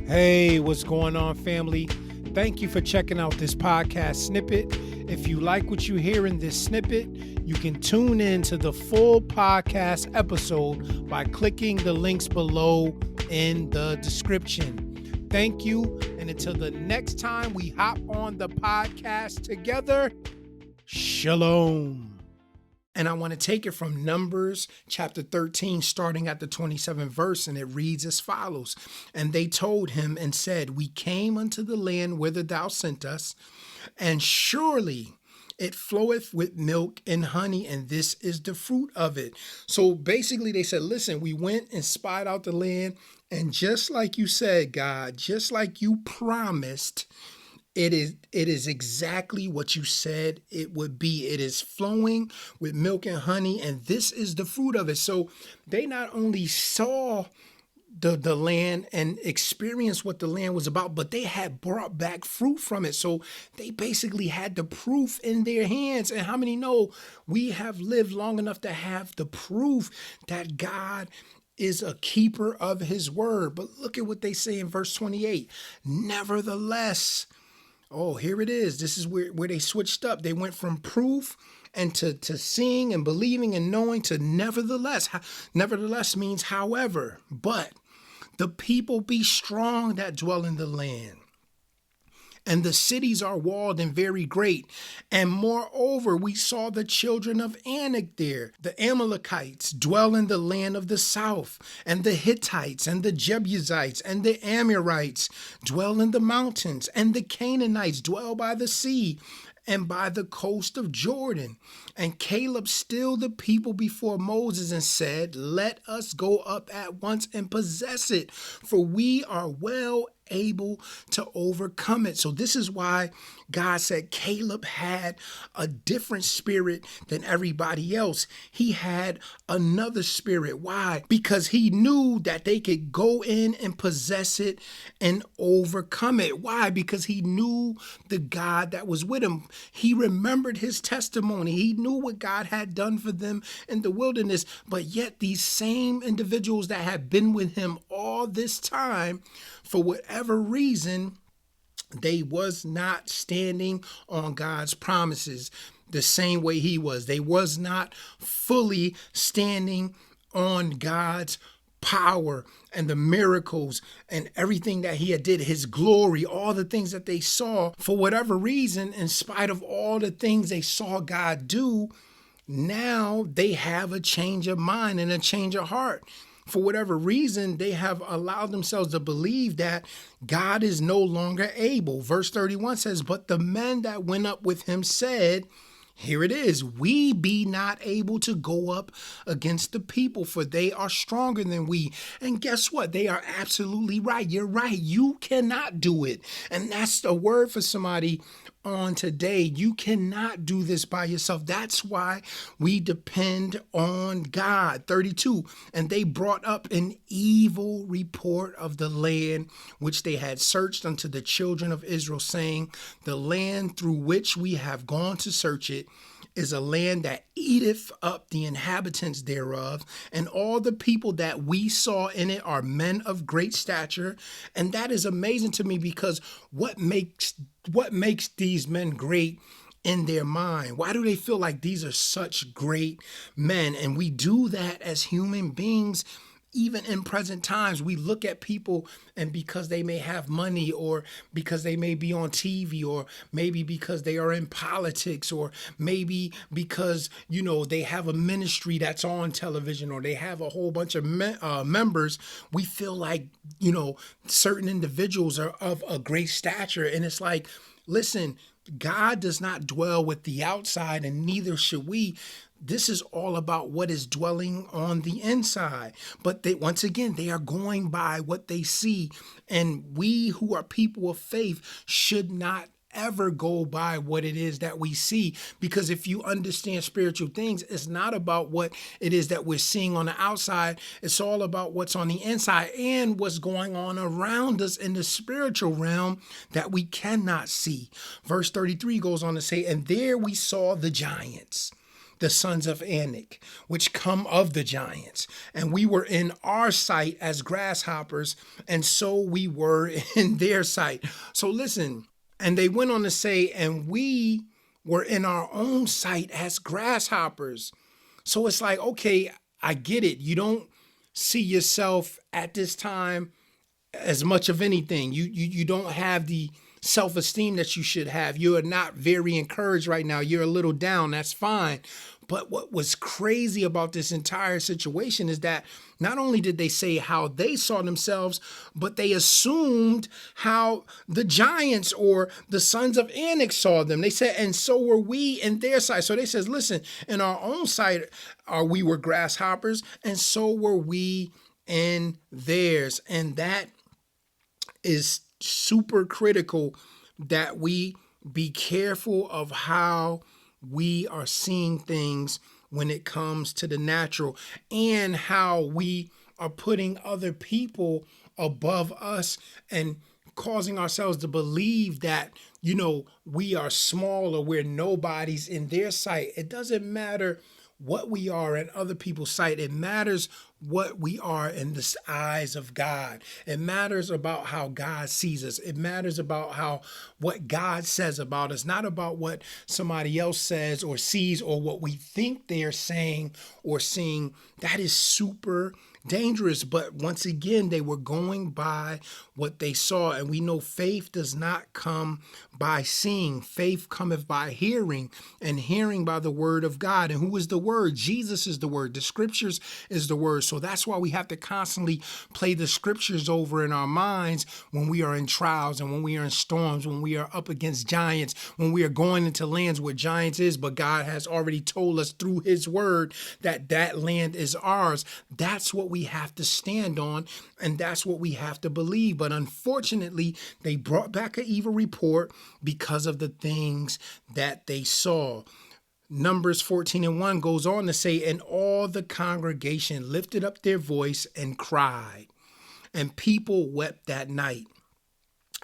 Hey, what's going on, family? Thank you for checking out this podcast snippet. If you like what you hear in this snippet, you can tune in to the full podcast episode by clicking the links below in the description. Thank you, and until the next time we hop on the podcast together, shalom. And I want to take it from Numbers chapter 13, starting at the 27th verse, and it reads as follows. And they told him and said, we came unto the land whither thou sent us, and surely it floweth with milk and honey, and this is the fruit of it. So basically they said, listen, we went and spied out the land, and just like you said, God, just like you promised, it is exactly what you said it would be. It is flowing with milk and honey, and this is the fruit of it. So they not only saw the land and experienced what the land was about, but they had brought back fruit from it. So they basically had the proof in their hands. And how many know we have lived long enough to have the proof that God is a keeper of his word? But look at what they say in verse 28. Nevertheless, oh, here it is. This is where they switched up. They went from proof and to seeing and believing and knowing to nevertheless. Nevertheless means however, but the people be strong that dwell in the land, and the cities are walled and very great. And moreover, we saw the children of Anak there. The Amalekites dwell in the land of the south, and the Hittites and the Jebusites and the Amorites dwell in the mountains, and the Canaanites dwell by the sea and by the coast of Jordan. And Caleb stilled the people before Moses and said, let us go up at once and possess it, for we are well able to overcome it. So this is why God said Caleb had a different spirit than everybody else. He had another spirit. Why? Because he knew that they could go in and possess it and overcome it. Why? Because he knew the God that was with him. He remembered his testimony. He knew what God had done for them in the wilderness. But yet these same individuals that had been with him all this time, for whatever reason, they was not standing on God's promises the same way he was. They was not fully standing on God's power and the miracles and everything that he had did, his glory, all the things that they saw. For whatever reason, in spite of all the things they saw God do, now they have a change of mind and a change of heart. For whatever reason, they have allowed themselves to believe that God is no longer able. Verse 31 says, but the men that went up with him said, here it is, we be not able to go up against the people, for they are stronger than we. And guess what? They are absolutely right. You're right. You cannot do it. And that's the word for somebody on today. You cannot do this by yourself. That's why we depend on God. 32, and they brought up an evil report of the land which they had searched unto the children of Israel, saying, the land through which we have gone to search it is a land that eateth up the inhabitants thereof, and all the people that we saw in it are men of great stature. And that is amazing to me, because what makes these men great in their mind? Why do they feel like these are such great men? And we do that as human beings. Even in present times, we look at people, and because they may have money, or because they may be on TV, or maybe because they are in politics, or maybe because, they have a ministry that's on television, or they have a whole bunch of members, we feel like, certain individuals are of a great stature. And it's like, listen, God does not dwell with the outside, and neither should we. This is all about what is dwelling on the inside. But once again, they are going by what they see. And we who are people of faith should not ever go by what it is that we see. Because if you understand spiritual things, it's not about what it is that we're seeing on the outside. It's all about what's on the inside and what's going on around us in the spiritual realm that we cannot see. Verse 33 goes on to say, and there we saw the giants, the sons of Anak, which come of the giants. And we were in our sight as grasshoppers, and so we were in their sight. So listen, and they went on to say, and we were in our own sight as grasshoppers. So it's like, okay, I get it. You don't see yourself at this time as much of anything. You don't have the self-esteem that you should have. You are not very encouraged right now. You're a little down. That's fine. But what was crazy about this entire situation is that not only did they say how they saw themselves, but they assumed how the giants or the sons of Anak saw them. They said, and so were we in their sight. So they says, listen, in our own sight, we were grasshoppers, and so were we in theirs. And that is super critical, that we be careful of how we are seeing things when it comes to the natural, and how we are putting other people above us and causing ourselves to believe that, we are small or we're nobodies in their sight. It doesn't matter what we are in other people's sight. It matters what we are in the eyes of God. It matters about how God sees us. It matters about what God says about us, not about what somebody else says or sees or what we think they're saying or seeing. That is super dangerous. But once again, they were going by what they saw. And we know faith does not come by seeing. Faith cometh by hearing, and hearing by the word of God. And who is the word? Jesus is the word. The scriptures is the word. So that's why we have to constantly play the scriptures over in our minds when we are in trials and when we are in storms, when we are up against giants, when we are going into lands where giants is, but God has already told us through his word that that land is ours. That's what we have to stand on, and that's what we have to believe. But unfortunately, they brought back an evil report because of the things that they saw. Numbers 14:1 goes on to say, and all the congregation lifted up their voice and cried, and people wept that night.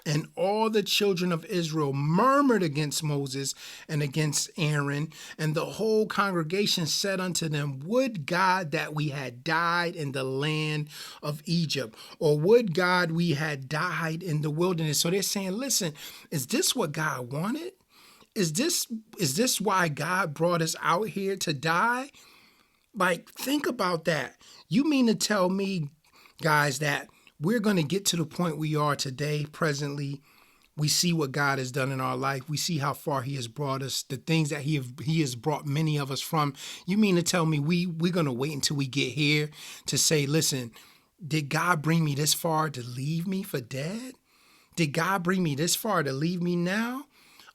And all the children of Israel murmured against Moses and against Aaron. And the whole congregation said unto them, would God that we had died in the land of Egypt, or would God we had died in the wilderness. So they're saying, listen, is this what God wanted? Is this why God brought us out here to die? Like, think about that. You mean to tell me, guys, that we're going to get to the point we are today, presently? We see what God has done in our life. We see how far he has brought us, the things that he has brought many of us from. You mean to tell me we're going to wait until we get here to say, listen, did God bring me this far to leave me for dead? Did God bring me this far to leave me now?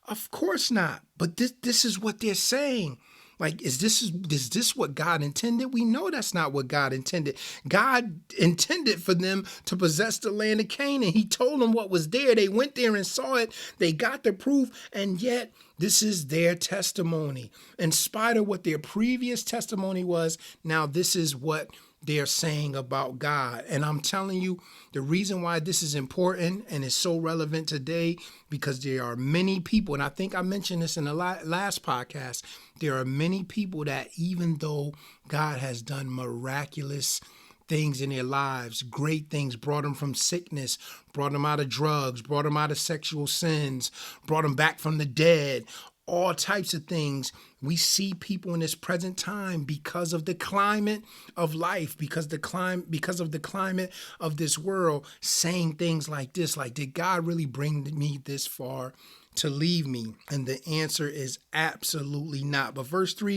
Of course not. But this is what they're saying. Like, is this what God intended? We know that's not what God intended. God intended for them to possess the land of Canaan. He told them what was there. They went there and saw it. They got the proof. And yet, this is their testimony. In spite of what their previous testimony was, now this is what they're saying about God. And I'm telling you, the reason why this is important and is so relevant today, because there are many people, and I think I mentioned this in the last podcast, there are many people that even though God has done miraculous things in their lives, great things, brought them from sickness, brought them out of drugs, brought them out of sexual sins, brought them back from the dead, all types of things. We see people in this present time, because of the climate of life, because of the climate of this world, saying things like this, like, did God really bring me this far to leave me? And the answer is absolutely not. But verse 3